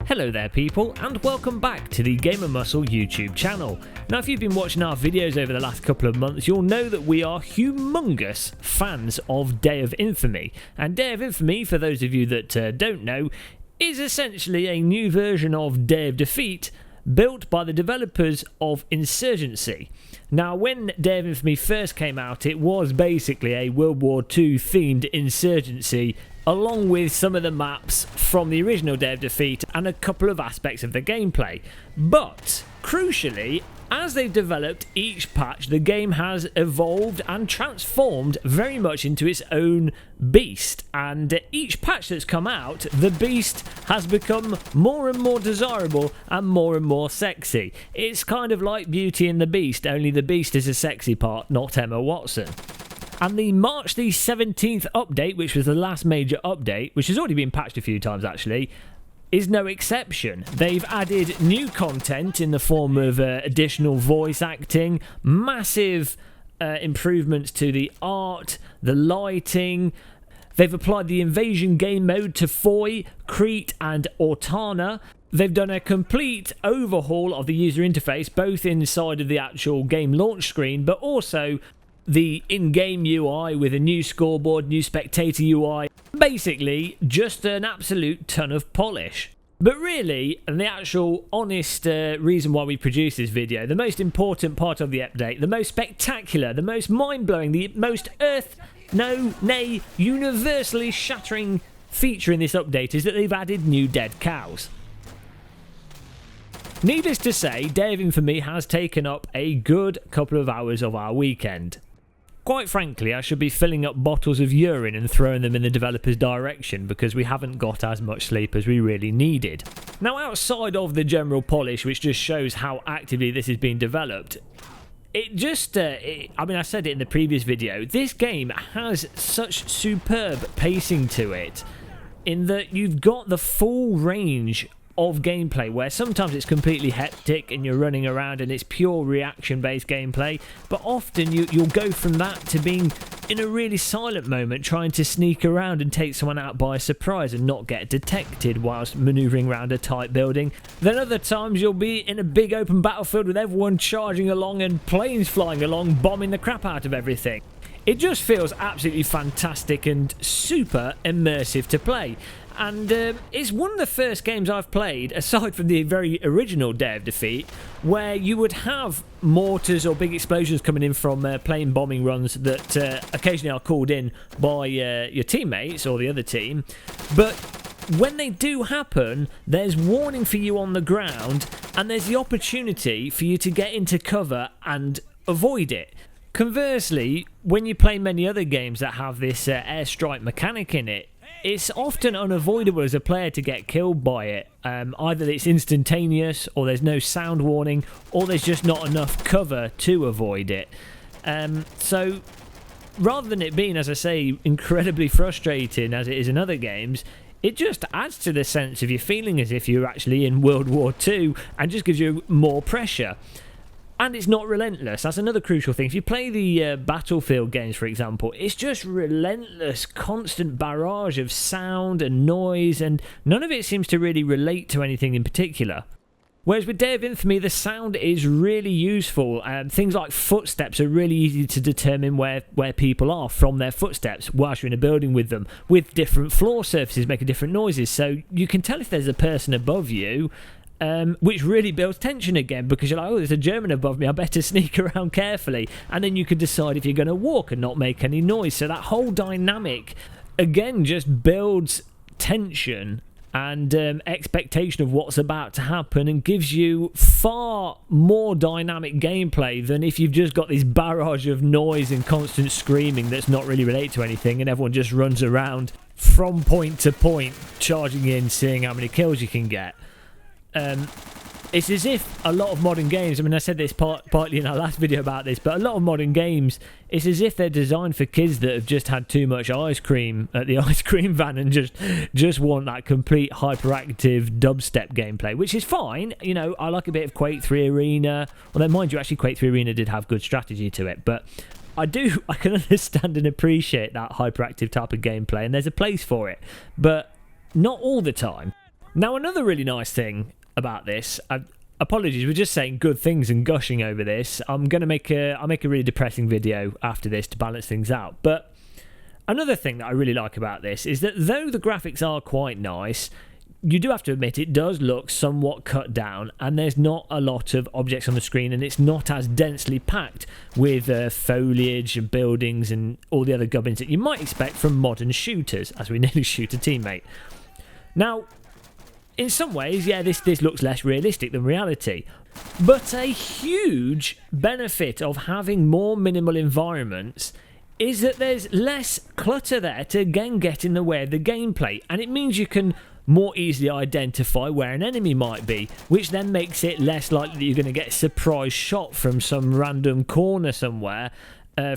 Hello there people, and welcome back to the Gamer Muscle YouTube channel. Now if you've been watching our videos over the last couple of months, you'll know that we are humongous fans of Day of Infamy. And Day of Infamy, for those of you that don't know, is essentially a new version of Day of Defeat, built by the developers of Insurgency. Now when Day of Infamy first came out, it was basically a World War II themed Insurgency, along with some of the maps from the original Day of Defeat and a couple of aspects of the gameplay. But, crucially, as they've developed each patch, the game has evolved and transformed very much into its own beast. And each patch that's come out, the beast has become more and more desirable and more sexy. It's kind of like Beauty and the Beast, only the beast is a sexy part, not Emma Watson. And the March the 17th update, which was the last major update, which has already been patched a few times actually, is no exception. They've added new content in the form of additional voice acting, massive improvements to the art, the lighting. They've applied the invasion game mode to Foy, Crete and Ortana. They've done a complete overhaul of the user interface, both inside of the actual game launch screen, but also the in-game UI with a new scoreboard, new spectator UI. Basically, just an absolute ton of polish. But really, and the actual honest reason why we produce this video, the most important part of the update, the most spectacular, the most mind-blowing, the most universally shattering feature in this update is that they've added new dead cows. Needless to say, Day of Infamy has taken up a good couple of hours of our weekend. Quite frankly, I should be filling up bottles of urine and throwing them in the developer's direction because we haven't got as much sleep as we really needed. Now, outside of the general polish, which just shows how actively this is being developed, I said it in the previous video, this game has such superb pacing to it in that you've got the full range of gameplay, where sometimes it's completely hectic and you're running around and it's pure reaction based gameplay, but often you'll go from that to being in a really silent moment trying to sneak around and take someone out by surprise and not get detected whilst manoeuvring around a tight building. Then other times you'll be in a big open battlefield with everyone charging along and planes flying along, bombing the crap out of everything. It just feels absolutely fantastic and super immersive to play. And it's one of the first games I've played, aside from the very original Day of Defeat, where you would have mortars or big explosions coming in from plane bombing runs that occasionally are called in by your teammates or the other team. But when they do happen, there's warning for you on the ground, and there's the opportunity for you to get into cover and avoid it. Conversely, when you play many other games that have this airstrike mechanic in it, it's often unavoidable as a player to get killed by it. Either it's instantaneous, or there's no sound warning, or there's just not enough cover to avoid it. So rather than it being, as I say, incredibly frustrating as it is in other games, it just adds to the sense of you feeling as if you're actually in World War II and just gives you more pressure. And it's not relentless. That's another crucial thing. If you play the Battlefield games, for example, it's just relentless, constant barrage of sound and noise, and none of it seems to really relate to anything in particular. Whereas with Day of Infamy, the sound is really useful. Things like footsteps are really easy to determine where people are from their footsteps whilst you're in a building with them, with different floor surfaces making different noises. So you can tell if there's a person above you, which really builds tension again, because you're like, oh, there's a German above me, I better sneak around carefully. And then you can decide if you're going to walk and not make any noise. So that whole dynamic, again, just builds tension and expectation of what's about to happen, and gives you far more dynamic gameplay than if you've just got this barrage of noise and constant screaming that's not really related to anything, and everyone just runs around from point to point, charging in, seeing how many kills you can get. It's as if a lot of modern games, I mean, I said this partly in our last video about this, but a lot of modern games, it's as if they're designed for kids that have just had too much ice cream at the ice cream van and just want that complete hyperactive dubstep gameplay, which is fine. You know, I like a bit of Quake 3 Arena, although mind you, actually Quake 3 Arena did have good strategy to it, but I can understand and appreciate that hyperactive type of gameplay, and there's a place for it, but not all the time. Now, another really nice thing about this, apologies, we're just saying good things and gushing over this. I'll make a really depressing video after this to balance things out. But another thing that I really like about this is that though the graphics are quite nice, you do have to admit it does look somewhat cut down, and there's not a lot of objects on the screen, and it's not as densely packed with foliage and buildings and all the other gubbins that you might expect from modern shooters, as we nearly shoot a teammate. Now, in some ways, yeah, this looks less realistic than reality, but a huge benefit of having more minimal environments is that there's less clutter there to again get in the way of the gameplay, and it means you can more easily identify where an enemy might be, which then makes it less likely that you're going to get a surprise shot from some random corner somewhere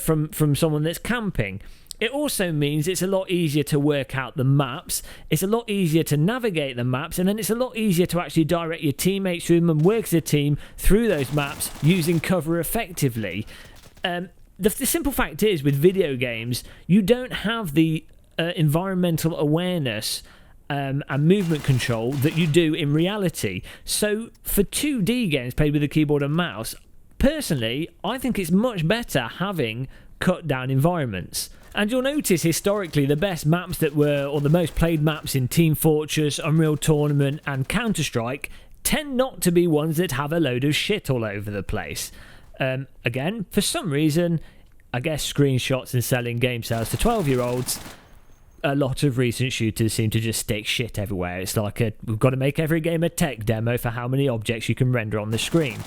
from someone that's camping. It also means it's a lot easier to work out the maps, it's a lot easier to navigate the maps, and then it's a lot easier to actually direct your teammates through them and work as a team through those maps using cover effectively. The simple fact is, with video games, you don't have the environmental awareness and movement control that you do in reality. So for 2D games played with a keyboard and mouse, personally, I think it's much better having cut down environments. And you'll notice historically the best maps that were, or the most played maps in Team Fortress, Unreal Tournament and Counter-Strike tend not to be ones that have a load of shit all over the place. Again, for some reason, I guess screenshots and selling game sales to 12-year-olds, a lot of recent shooters seem to just stick shit everywhere. It's like we've got to make every game a tech demo for how many objects you can render on the screen.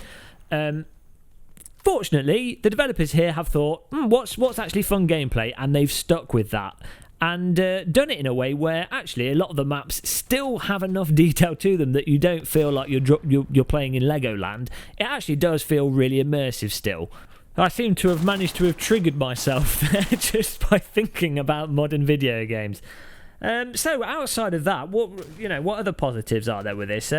Fortunately, the developers here have thought, what's actually fun gameplay, and they've stuck with that and done it in a way where actually a lot of the maps still have enough detail to them that you don't feel like you're playing in Legoland. It actually does feel really immersive still. I seem to have managed to have triggered myself there just by thinking about modern video games. So outside of that, what other positives are there with this?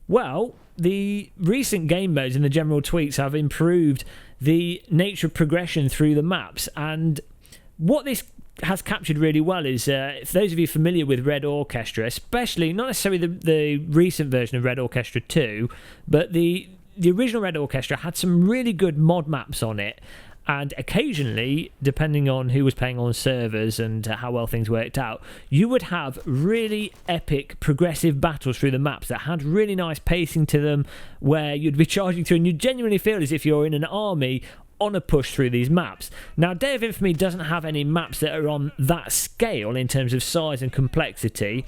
Well, the recent game modes and the general tweaks have improved the nature of progression through the maps, and what this has captured really well is, for those of you familiar with Red Orchestra, especially not necessarily the recent version of Red Orchestra 2, but the original Red Orchestra had some really good mod maps on it, and occasionally, depending on who was playing on servers and how well things worked out, you would have really epic progressive battles through the maps that had really nice pacing to them, where you'd be charging through and you genuinely feel as if you're in an army on a push through these maps. Now, Day of Infamy doesn't have any maps that are on that scale in terms of size and complexity,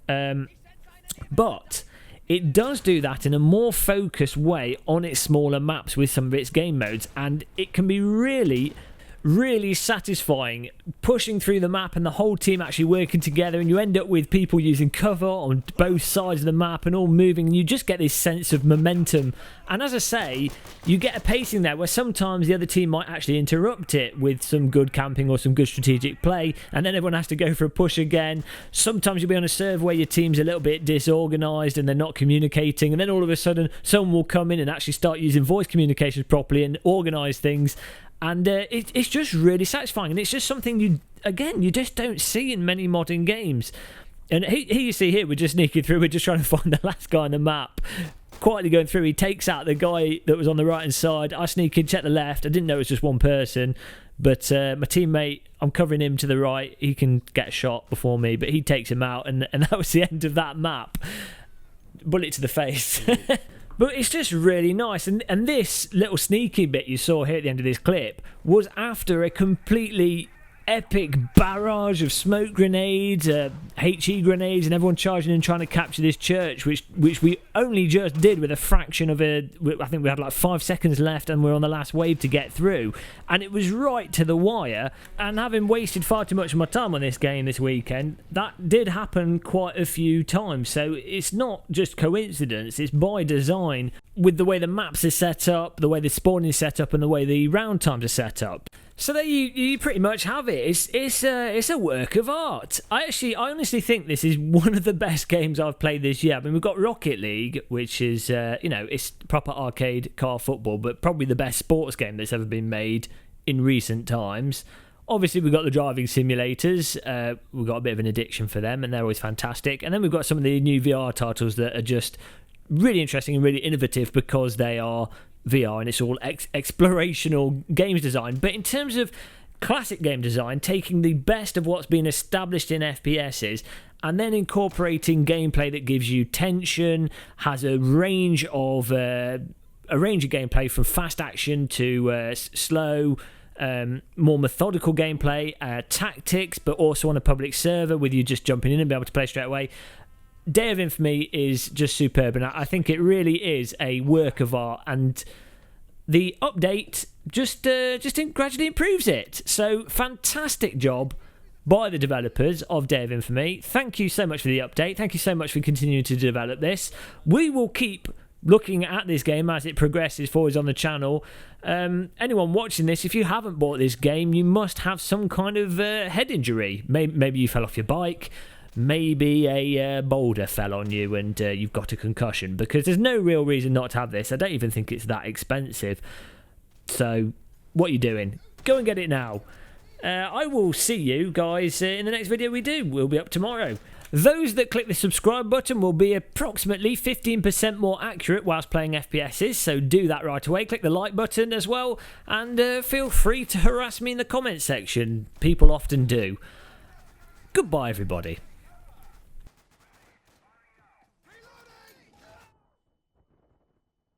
but it does do that in a more focused way on its smaller maps with some of its game modes, and it can be really, really satisfying pushing through the map and the whole team actually working together, and you end up with people using cover on both sides of the map and all moving, and you just get this sense of momentum. And as I say, you get a pacing there where sometimes the other team might actually interrupt it with some good camping or some good strategic play, and then everyone has to go for a push again. Sometimes you'll be on a server where your team's a little bit disorganised and they're not communicating, and then all of a sudden someone will come in and actually start using voice communications properly and organise things. And it's just really satisfying, and it's just something you just don't see in many modern games. And here you see here, we're just sneaking through, we're just trying to find the last guy on the map, quietly going through. He takes out the guy that was on the right hand side. I sneak in, check the left. I didn't know it was just one person, but my teammate, I'm covering him to the right. He can get a shot before me, but he takes him out, and that was the end of that map. Bullet to the face. But it's just really nice, and this little sneaky bit you saw here at the end of this clip was after a completely epic barrage of smoke grenades, HE grenades, and everyone charging and trying to capture this church, which we only just did with a fraction of I think we had like 5 seconds left, and we're on the last wave to get through, and it was right to the wire. And having wasted far too much of my time on this game this weekend, that did happen quite a few times. So it's not just coincidence, it's by design, with the way the maps are set up, the way the spawning is set up, and the way the round times are set up. So there you pretty much have it. It's a work of art. I honestly think this is one of the best games I've played this year. I mean, we've got Rocket League, which is it's proper arcade car football, but probably the best sports game that's ever been made in recent times. Obviously, we've got the driving simulators. We've got a bit of an addiction for them, and they're always fantastic. And then we've got some of the new VR titles that are just really interesting and really innovative because they are VR and it's all explorational games design. But in terms of classic game design, taking the best of what's been established in FPSs and then incorporating gameplay that gives you tension, has a range of gameplay from fast action to slow, more methodical gameplay, tactics, but also on a public server with you just jumping in and be able to play straight away. Day of Infamy is just superb, and I think it really is a work of art, and the update just gradually improves it. So fantastic job by the developers of Day of Infamy. Thank you so much for the update. Thank you so much for continuing to develop this. We will keep looking at this game as it progresses forwards on the channel. Anyone watching this, if you haven't bought this game, you must have some kind of head injury. Maybe you fell off your bike. Maybe a boulder fell on you and you've got a concussion, because there's no real reason not to have this. I don't even think it's that expensive. So what are you doing? Go and get it now. I will see you guys in the next video we do. We'll be up tomorrow. Those that click the subscribe button will be approximately 15% more accurate whilst playing FPSs, so do that right away. Click the like button as well, and feel free to harass me in the comment section. People often do. Goodbye, everybody.